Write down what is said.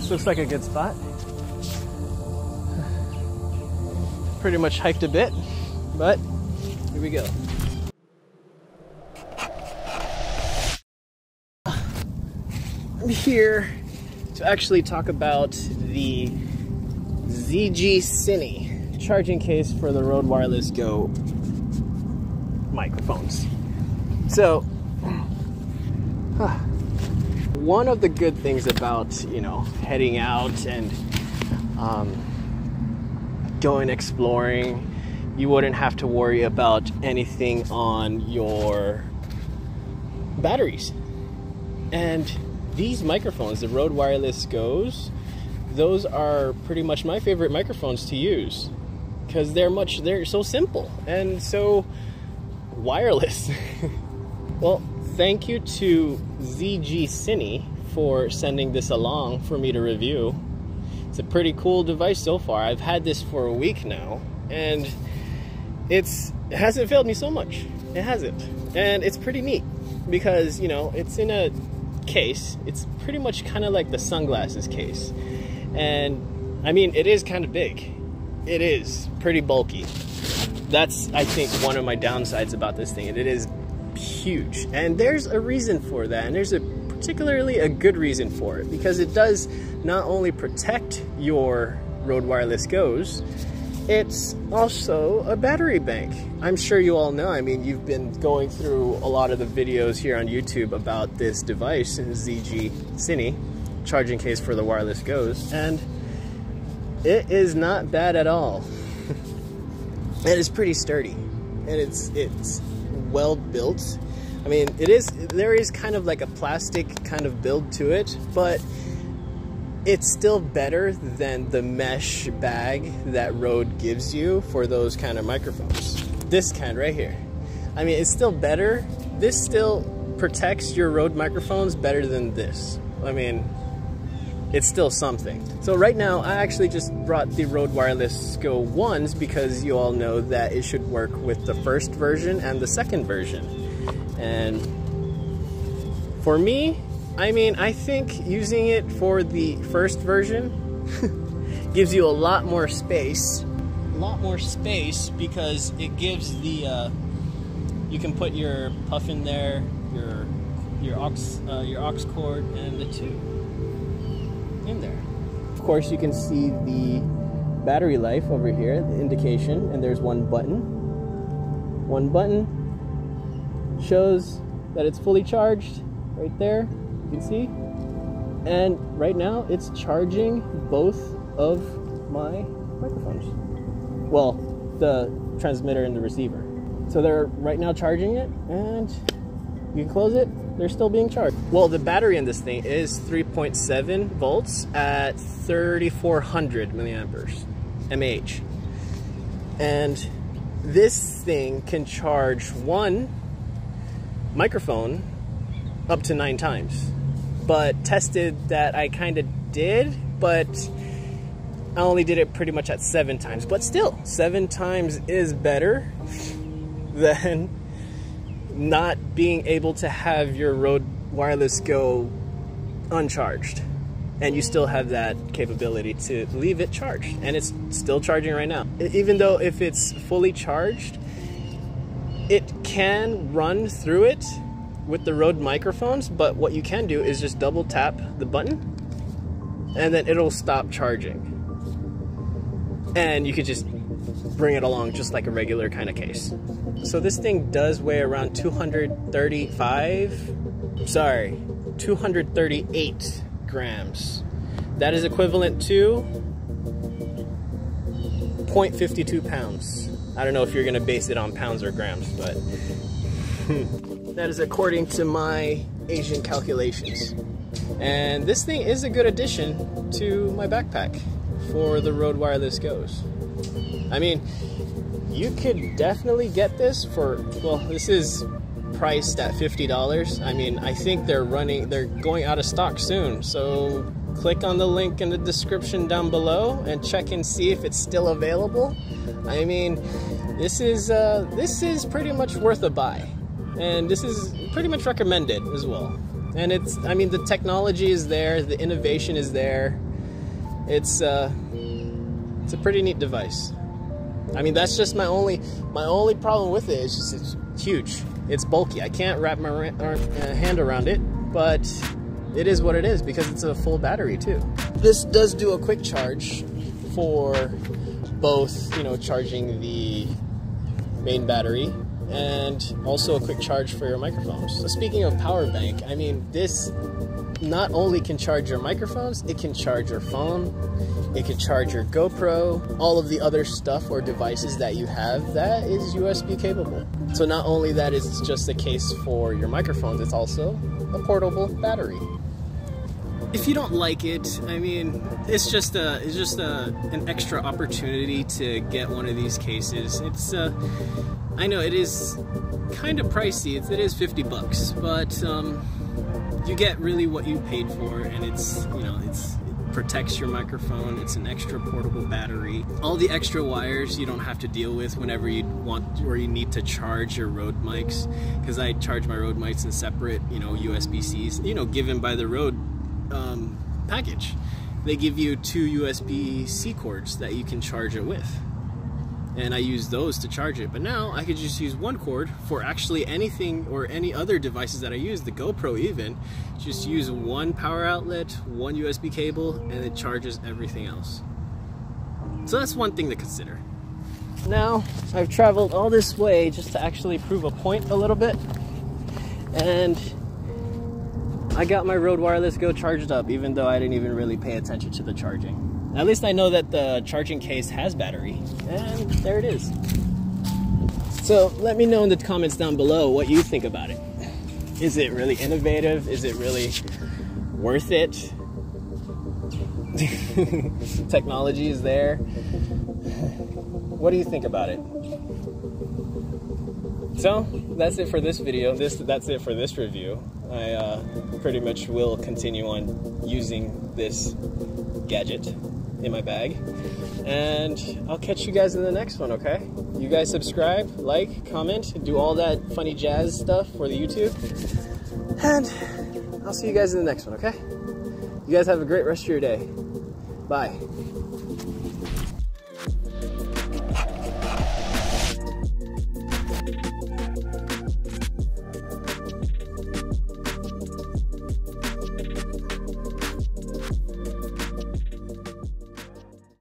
This looks like a good spot. Pretty much hiked a bit, but here we go. I'm here to actually talk about the ZGCINE charging case for the Rode Wireless Go microphones. So, one of the good things about, you know, heading out and going exploring, you wouldn't have to worry about anything on your batteries. And these microphones, the Rode Wireless Go's, those are pretty much my favorite microphones to use because they're so simple and so wireless. Well, thank you to ZGCINE for sending this along for me to review. It's a pretty cool device so far. I've had this for a week now, and it hasn't failed me so much. It hasn't. And it's pretty neat because, you know, it's in a case. It's pretty much kind of like the sunglasses case. And I mean, it is kind of big. It is pretty bulky. That's, I think, one of my downsides about this thing. It is huge. And there's a reason for that. And there's particularly a good reason for it, because it does not only protect your Rode Wireless Go's, it's also a battery bank. I'm sure you all know, I mean, you've been going through a lot of the videos here on YouTube about this device, ZGCINE charging case for the Wireless Go's, and it is not bad at all. It is pretty sturdy, and it's well built. I mean, there is kind of like a plastic kind of build to it, but it's still better than the mesh bag that Rode gives you for those kind of microphones. This kind right here. I mean, it's still better. This still protects your Rode microphones better than this. I mean, it's still something. So right now, I actually just brought the Rode Wireless Go 1s because you all know that it should work with the first version and the second version. And for me, I mean, I think using it for the first version gives you a lot more space. A lot more space because it gives the, you can put your puff in there, your aux cord, and the tube in there. Of course, you can see the battery life over here, the indication, and there's one button. One button shows that it's fully charged right there. You can see, and right now it's charging both of my microphones. Well, the transmitter and the receiver. So they're right now charging it, and you can close it, they're still being charged. Well, the battery in this thing is 3.7 volts at 3400 milliamperes mAh. And this thing can charge one microphone up to 9 times. But tested that I kind of did, but I only did it pretty much at 7 times. But still, 7 times is better than not being able to have your Rode Wireless Go uncharged. And you still have that capability to leave it charged. And it's still charging right now. Even though if it's fully charged, it can run through it with the Rode microphones, but what you can do is just double tap the button and then it'll stop charging. And you could just bring it along just like a regular kind of case. So this thing does weigh around 238 grams. That is equivalent to 0.52 pounds. I don't know if you're gonna base it on pounds or grams, but that is according to my Asian calculations. And this thing is a good addition to my backpack for the Rode Wireless Go's. I mean, you could definitely get this for, well, this is priced at $50. I mean, I think they're going out of stock soon. So click on the link in the description down below and check and see if it's still available. I mean, this is pretty much worth a buy. And this is pretty much recommended as well. And it's, I mean, the technology is there, the innovation is there. it's a pretty neat device. I mean, that's just my only problem with it. It's just it's huge. It's bulky. I can't wrap my hand around it, but it is what it is because it's a full battery too. This does do a quick charge for both, you know, charging the main battery and also a quick charge for your microphones. So speaking of power bank, I mean, this not only can charge your microphones, it can charge your phone, it can charge your GoPro, all of the other stuff or devices that you have that is USB capable. So not only that is just the case for your microphones, it's also a portable battery. If you don't like it, I mean, it's just an extra opportunity to get one of these cases. It's I know it is kind of pricey. It is 50 bucks, but you get really what you paid for, and it's, you know, it protects your microphone. It's an extra portable battery. All the extra wires you don't have to deal with whenever you want or you need to charge your Rode mics, because I charge my Rode mics in separate, you know, USB-Cs, you know, given by the Rode package. They give you 2 USB-C cords that you can charge it with, and I use those to charge it. But now I could just use one cord for actually anything or any other devices that I use, the GoPro even. Just use one power outlet, one USB cable, and it charges everything else. So that's one thing to consider. Now I've traveled all this way just to actually prove a point a little bit, and I got my Rode Wireless Go charged up, even though I didn't even really pay attention to the charging. At least I know that the charging case has battery, and there it is. So let me know in the comments down below what you think about it. Is it really innovative? Is it really worth it? Technology is there. What do you think about it? So that's it for this video. That's it for this review. I pretty much will continue on using this gadget in my bag, and I'll catch you guys in the next one. Okay, you guys subscribe, like, comment, do all that funny jazz stuff for the YouTube, and I'll see you guys in the next one. Okay, you guys have a great rest of your day. Bye.